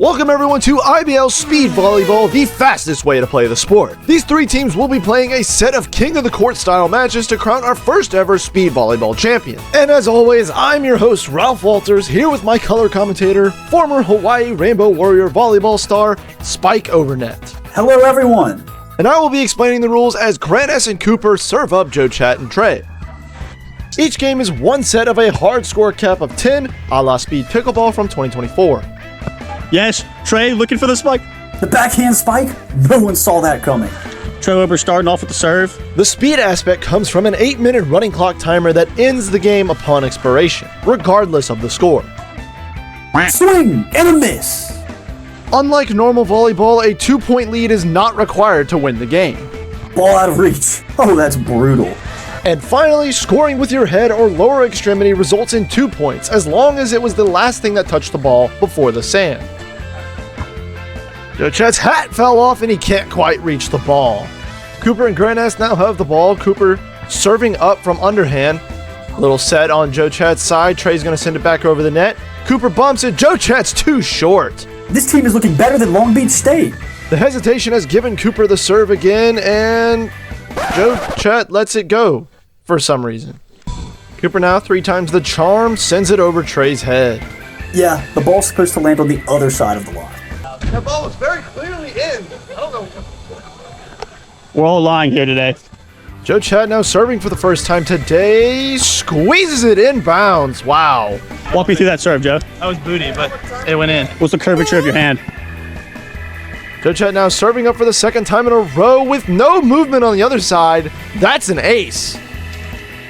Welcome everyone to IBL Speed Volleyball, the fastest way to play the sport. These three teams will be playing a set of King of the Court style matches to crown our first ever Speed Volleyball champion. And as always, I'm your host Ralph Walters, here with my color commentator, former Hawaii Rainbow Warrior volleyball star, Spike Overnet. Hello everyone! And I will be explaining the rules as Grant S. and Cooper serve up Joe, Chat, and Trey. Each game is one set of a hard score cap of 10, a la Speed Pickleball from 2024. Yes, Trey looking for the spike. The backhand spike? No one saw that coming. Trey Weber starting off with the serve. The speed aspect comes from an 8-minute running clock timer that ends the game upon expiration, regardless of the score. Swing and a miss. Unlike normal volleyball, a 2-point lead is not required to win the game. Ball out of reach. Oh, that's brutal. And finally, scoring with your head or lower extremity results in 2 points, as long as it was the last thing that touched the ball before the sand. Joe Chat's hat fell off and he can't quite reach the ball. Cooper and Grant S now have the ball. Cooper serving up from underhand. Little set on Joe Chat's side. Trey's going to send it back over the net. Cooper bumps it. Joe Chat's too short. This team is looking better than Long Beach State. The hesitation has given Cooper the serve again, and Joe Chat lets it go for some reason. Cooper now 3 times the charm, sends it over Trey's head. Yeah, the ball's supposed to land on the other side of the line. That ball was very clearly in. I don't know. We're all lying here today. Joe Chat now serving for the first time today. Squeezes it inbounds. Wow. Walk me through that serve, Joe. That was booty, but it went in. What's the curvature of your hand? Joe Chat now serving up for the second time in a row with no movement on the other side. That's an ace.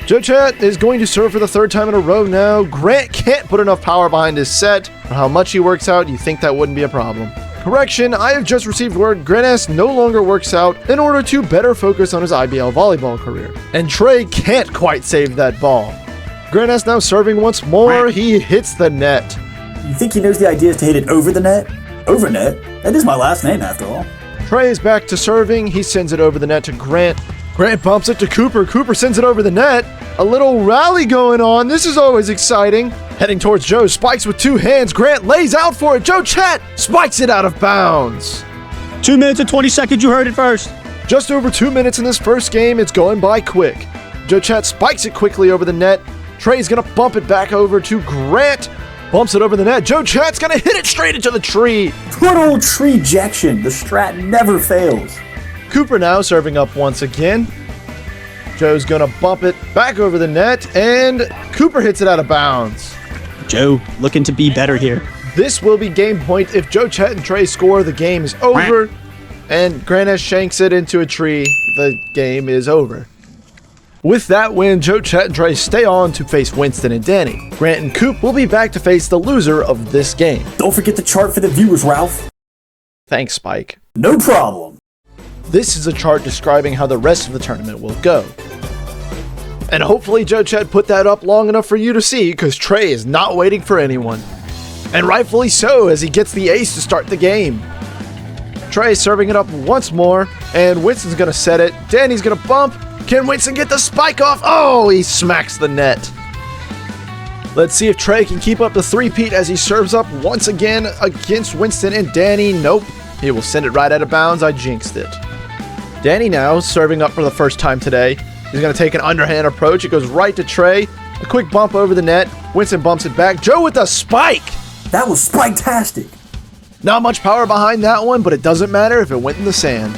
Joe Chat is going to serve for the third time in a row now. Grant can't put enough power behind his set. For how much he works out, you think that wouldn't be a problem. Correction, I have just received word Grant S no longer works out in order to better focus on his IBL volleyball career. And Trey can't quite save that ball. Grant S now serving once more. He hits the net. You think he knows the idea is to hit it over the net? Over net? That is my last name after all. Trey is back to serving. He sends it over the net to Grant. Grant bumps it to Cooper. Cooper sends it over the net. A little rally going on. This is always exciting. Heading towards Joe. Spikes with 2 hands. Grant lays out for it. Joe Chat spikes it out of bounds. 2 minutes and 20 seconds. You heard it first. Just over 2 minutes in this first game. It's going by quick. Joe Chat spikes it quickly over the net. Trey's going to bump it back over to Grant. Bumps it over the net. Joe Chat's going to hit it straight into the tree. Good old tree ejection. The strat never fails. Cooper now serving up once again. Joe's going to bump it back over the net, and Cooper hits it out of bounds. Joe looking to be better here. This will be game point. If Joe Chat and Trey score, the game is over. And Grant S shanks it into a tree. The game is over. With that win, Joe Chat and Trey stay on to face Winston and Danny. Grant and Coop will be back to face the loser of this game. Don't forget the chart for the viewers, Ralph. Thanks, Spike. No problem. This is a chart describing how the rest of the tournament will go. And hopefully Joe Chat put that up long enough for you to see, because Trey is not waiting for anyone. And rightfully so, as he gets the ace to start the game. Trey serving it up once more, and Winston's going to set it. Danny's going to bump. Can Winston get the spike off? Oh, he smacks the net. Let's see if Trey can keep up the three-peat as he serves up once again against Winston and Danny. Nope. He will send it right out of bounds. I jinxed it. Danny now serving up for the first time today. He's going to take an underhand approach. It goes right to Trey. A quick bump over the net. Winston bumps it back. Joe with the spike. That was spike-tastic. Not much power behind that one, but it doesn't matter if it went in the sand.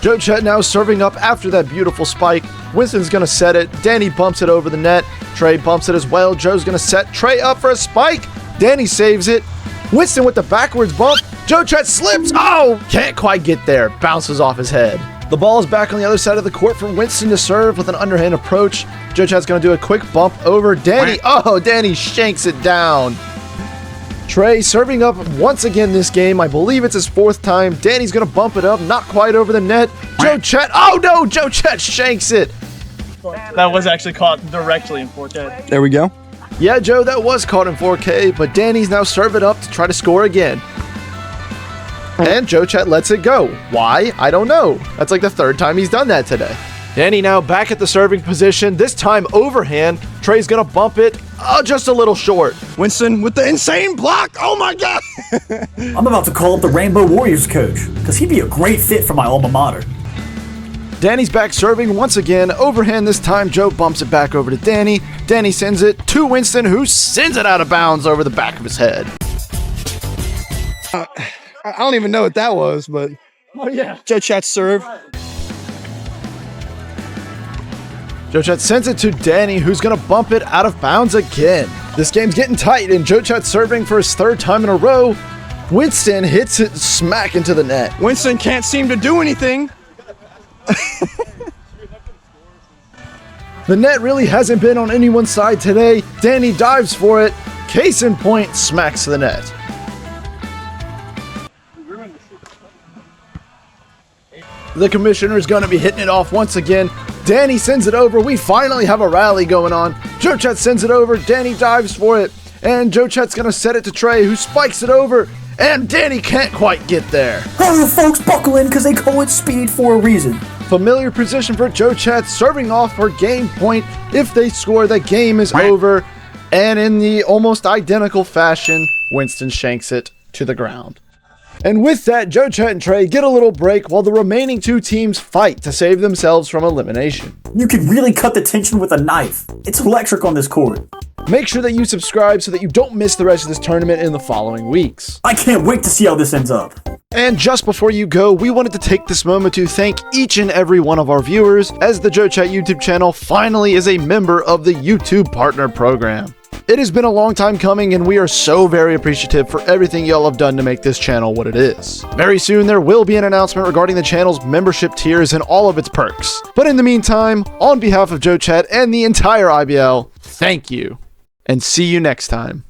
Joe Chat now serving up after that beautiful spike. Winston's going to set it. Danny bumps it over the net. Trey bumps it as well. Joe's going to set Trey up for a spike. Danny saves it. Winston with the backwards bump. Joe Chat slips. Oh, can't quite get there. Bounces off his head. The ball is back on the other side of the court for Winston to serve with an underhand approach. Joe Chat's going to do a quick bump over Danny. Oh, Danny shanks it down. Trey serving up once again this game. I believe it's his 4th time. Danny's going to bump it up. Not quite over the net. Joe Chat. Oh, no. Joe Chat shanks it. That was actually caught directly in 4K. There we go. Yeah, Joe, that was caught in 4K, but Danny's now serving up to try to score again. And Joe Chat lets it go. Why? I don't know. That's like the 3rd time he's done that today. Danny now back at the serving position, this time overhand. Trey's gonna bump it just a little short. Winston with the insane block. Oh my God. I'm about to call up the Rainbow Warriors coach, because he'd be a great fit for my alma mater. Danny's back serving once again. Overhand this time, Joe bumps it back over to Danny. Danny sends it to Winston, who sends it out of bounds over the back of his head. I don't even know what that was, but Oh yeah. Joe Chat's serve. Joe Chat sends it to Danny, who's gonna bump it out of bounds again. This game's getting tight, and Joe Chat's serving for his third time in a row. Winston hits it smack into the net. Winston can't seem to do anything. The net really hasn't been on anyone's side today. Danny dives for it. Case in point, smacks the net. The commissioner's going to be hitting it off once again. Danny sends it over. We finally have a rally going on. Joe Chat sends it over. Danny dives for it. And Joe Chat's going to set it to Trey, who spikes it over. And Danny can't quite get there. Oh, folks, buckle in, because they call it speed for a reason. Familiar position for Joe Chat, serving off for game point. If they score, the game is over. And in the almost identical fashion, Winston shanks it to the ground. And with that, Joe Chat and Trey get a little break while the remaining two teams fight to save themselves from elimination. You can really cut the tension with a knife. It's electric on this court. Make sure that you subscribe so that you don't miss the rest of this tournament in the following weeks. I can't wait to see how this ends up. And just before you go, we wanted to take this moment to thank each and every one of our viewers, as the Joe Chat YouTube channel finally is a member of the YouTube Partner Program. It has been a long time coming, and we are so very appreciative for everything y'all have done to make this channel what it is. Very soon, there will be an announcement regarding the channel's membership tiers and all of its perks. But in the meantime, on behalf of Joe Chat and the entire IBL, thank you, and see you next time.